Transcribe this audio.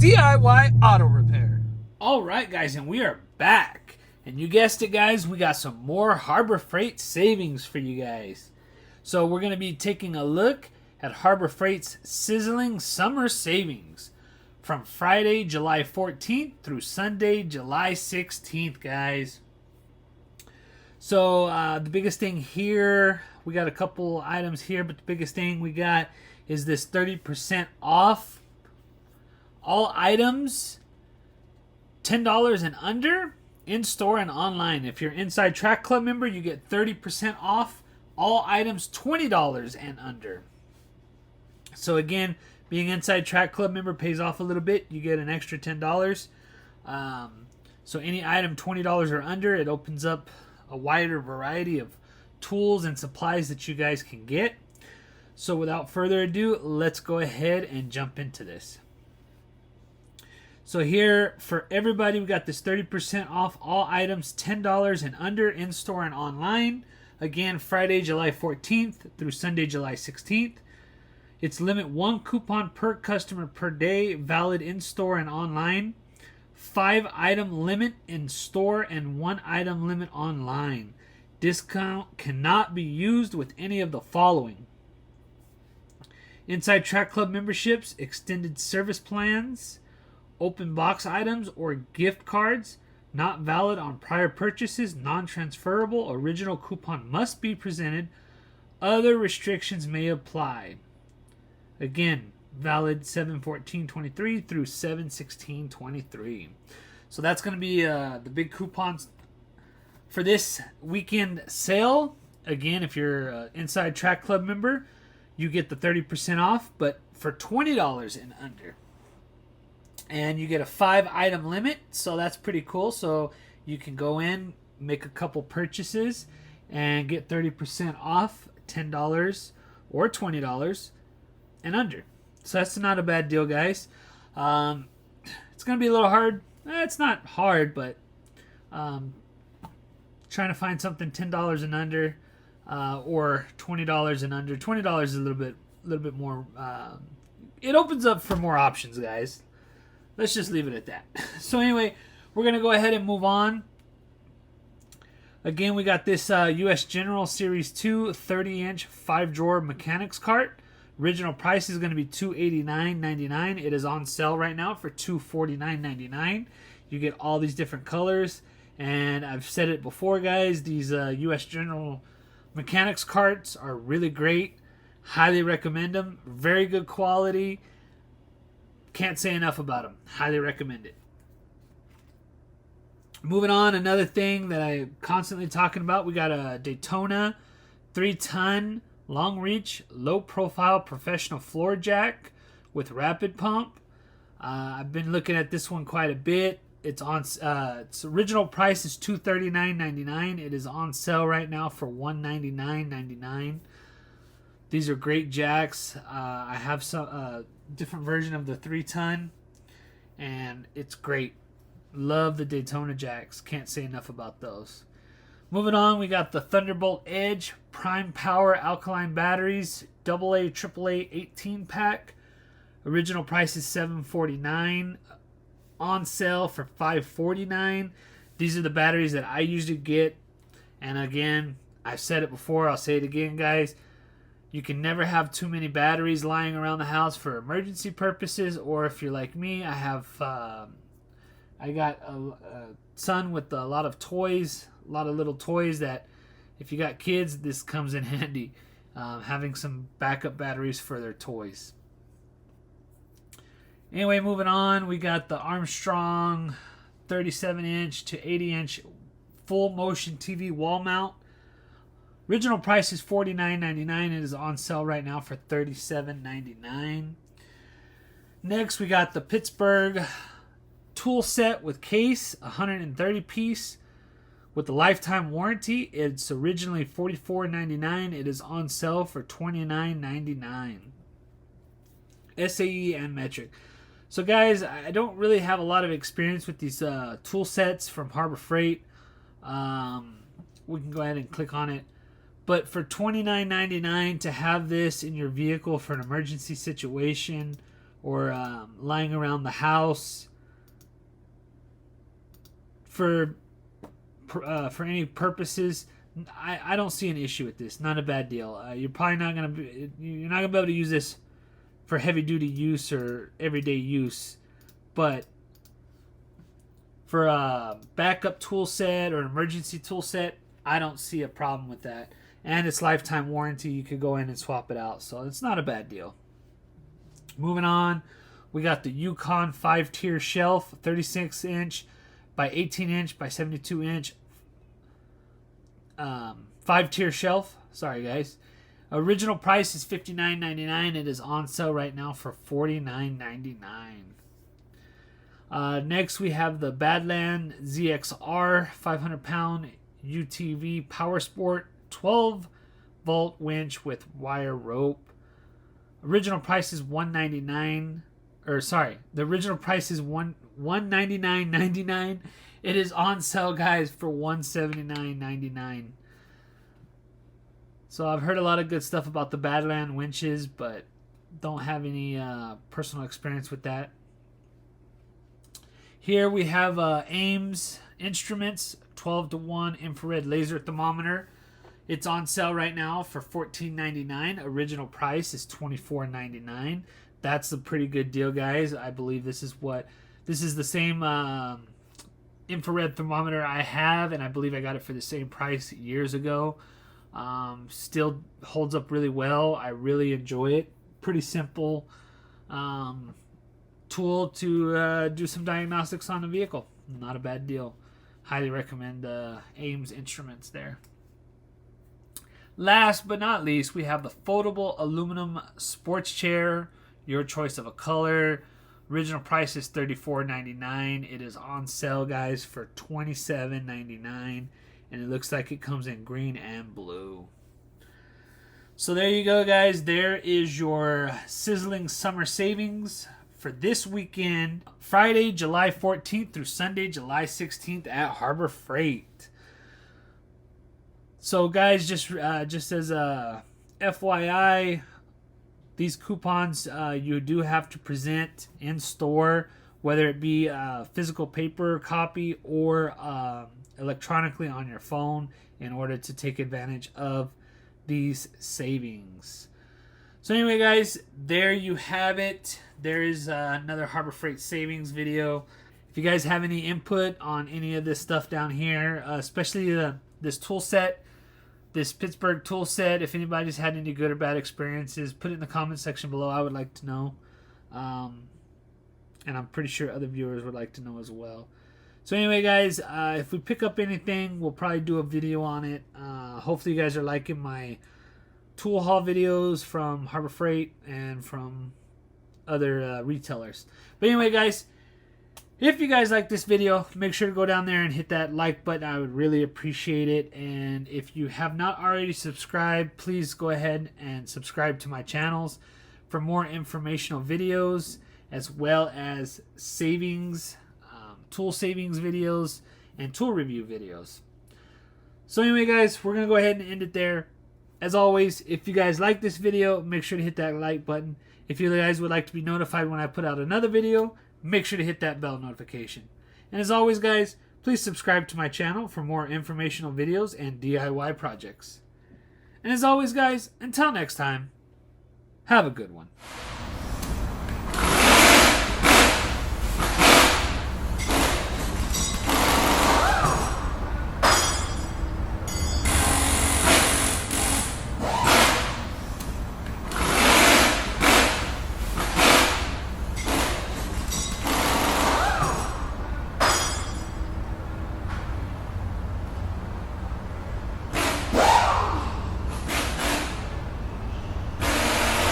DIY auto repair. All right, guys, and we are back. And you guessed it, guys, we got some more Harbor Freight savings for you guys. So we're going to be taking a look at Harbor Freight's Sizzling Summer Savings from Friday, July 14th through Sunday, July 16th, guys. So the biggest thing here, we got a couple items here, but the biggest thing we got is this 30% off all items, $10 and under, in-store and online. If you're Inside Track Club member, you get 30% off all items, $20 and under. So again, being Inside Track Club member pays off a little bit. You get an extra $10. So any item $20 or under, it opens up a wider variety of tools and supplies that you guys can get. So without further ado, let's go ahead and jump into this. So here, for everybody, we got this 30% off all items, $10 and under, in-store and online. Again, Friday, July 14th through Sunday, July 16th. It's limit 1 coupon per customer per day, valid in-store and online. 5 item limit in store and 1 item limit online. Discount cannot be used with any of the following: Inside Track Club memberships, extended service plans, open box items or gift cards, not valid on prior purchases, non-transferable, original coupon must be presented, other restrictions may apply. Again, valid 7/14/23 through 7/16/23. So that's going to be the big coupons for this weekend sale. Again, if you're an Inside Track Club member, you get the 30% off, but for $20 and under. And you get a 5 item limit, so that's pretty cool. So you can go in, make a couple purchases, and get 30% off, $10 or $20 and under. So that's not a bad deal, guys. It's going to be a little hard. It's not hard, but trying to find something $10 and under or $20 and under. $20 is a little bit more. It opens up for more options, guys. Let's just leave it at that. So anyway, we're going to go ahead and move on. Again, we got this U.S. General Series 2 30-inch 5-drawer mechanics cart. Original price is going to be $289.99. It is on sale right now for $249.99. You get all these different colors. And I've said it before, guys. These U.S. General mechanics carts are really great. Highly recommend them. Very good quality. Can't say enough about them. Highly recommend it. Moving on, another thing that I'm constantly talking about, we got a Daytona 3-ton long reach, low profile professional floor jack with rapid pump. I've been looking at this one quite a bit. It's on. Its original price is $239.99. It is on sale right now for $199.99. These are great jacks. I have some different version of the 3-ton, and it's great. Love the Daytona jacks. Can't say enough about those. Moving on, we got the Thunderbolt Edge Prime Power Alkaline Batteries, AA, AAA 18-pack. Original price is $749. On sale for $549. These are the batteries that I usually get. And again, I've said it before. I'll say it again, guys. You can never have too many batteries lying around the house for emergency purposes. Or if you're like me, I got a son with a lot of toys. A lot of little toys that if you got kids, this comes in handy. Having some backup batteries for their toys. Anyway, moving on, we got the Armstrong 37-inch to 80-inch full motion TV wall mount. Original price is $49.99. It is on sale right now for $37.99. Next, we got the Pittsburgh tool set with case, 130-piece with the lifetime warranty. It's originally $44.99. It is on sale for $29.99. SAE and metric. So guys, I don't really have a lot of experience with these tool sets from Harbor Freight. We can go ahead and click on it. But for $29.99 to have this in your vehicle for an emergency situation, or lying around the house for any purposes, I don't see an issue with this. Not a bad deal. You're probably not gonna be able to use this for heavy duty use or everyday use, but for a backup tool set or an emergency tool set, I don't see a problem with that. And it's lifetime warranty. You could go in and swap it out, so it's not a bad deal. Moving on, we got the Yukon 5-tier shelf, 36 inch by 18 inch by 72 inch 5-tier shelf. Sorry guys. Original price is $59.99. It is on sale right now for $49.99. Next we have the Badland ZXR 500 pound UTV Power Sport 12 volt winch with wire rope. Original price is $199. The original price is $199.99. It is on sale, guys, for $179.99. So I've heard a lot of good stuff about the Badland winches, but don't have any personal experience with that. Here we have Ames Instruments 12-to-1 infrared laser thermometer. It's on sale right now for $14.99. Original price is $24.99. That's a pretty good deal, guys. I believe this is the same infrared thermometer I have, and I believe I got it for the same price years ago. Still holds up really well. I really enjoy it. Pretty simple tool to do some diagnostics on the vehicle. Not a bad deal. Highly recommend Ames Instruments there. Last but not least, we have the foldable aluminum sports chair. Your choice of a color. Original price is $34.99. It is on sale, guys, for $27.99. And it looks like it comes in green and blue. So there you go, guys. There is your Sizzling summer savings for this weekend, Friday, July 14th through Sunday, July 16th at Harbor Freight. So, guys, just as a FYI, these coupons you do have to present in store, whether it be a physical paper copy or electronically on your phone, in order to take advantage of these savings. So anyway, guys, there you have it. There is another Harbor Freight savings video. If you guys have any input on any of this stuff down here, especially this tool set, this Pittsburgh tool set, if anybody's had any good or bad experiences, put it in the comment section below. I would like to know. And I'm pretty sure other viewers would like to know as well. So anyway, guys, if we pick up anything, we'll probably do a video on it. Hopefully you guys are liking my tool haul videos from Harbor Freight and from other retailers. But anyway, guys, if you guys like this video, make sure to go down there and hit that like button. I would really appreciate it. And if you have not already subscribed, please go ahead and subscribe to my channels for more informational videos, as well as savings, tool savings videos, and tool review videos. So anyway, guys, we're going to go ahead and end it there. As always, if you guys like this video, make sure to hit that like button. If you guys would like to be notified when I put out another video, make sure to hit that bell notification. And as always, guys, please subscribe to my channel for more informational videos and DIY projects. And as always, guys, until next time, have a good one.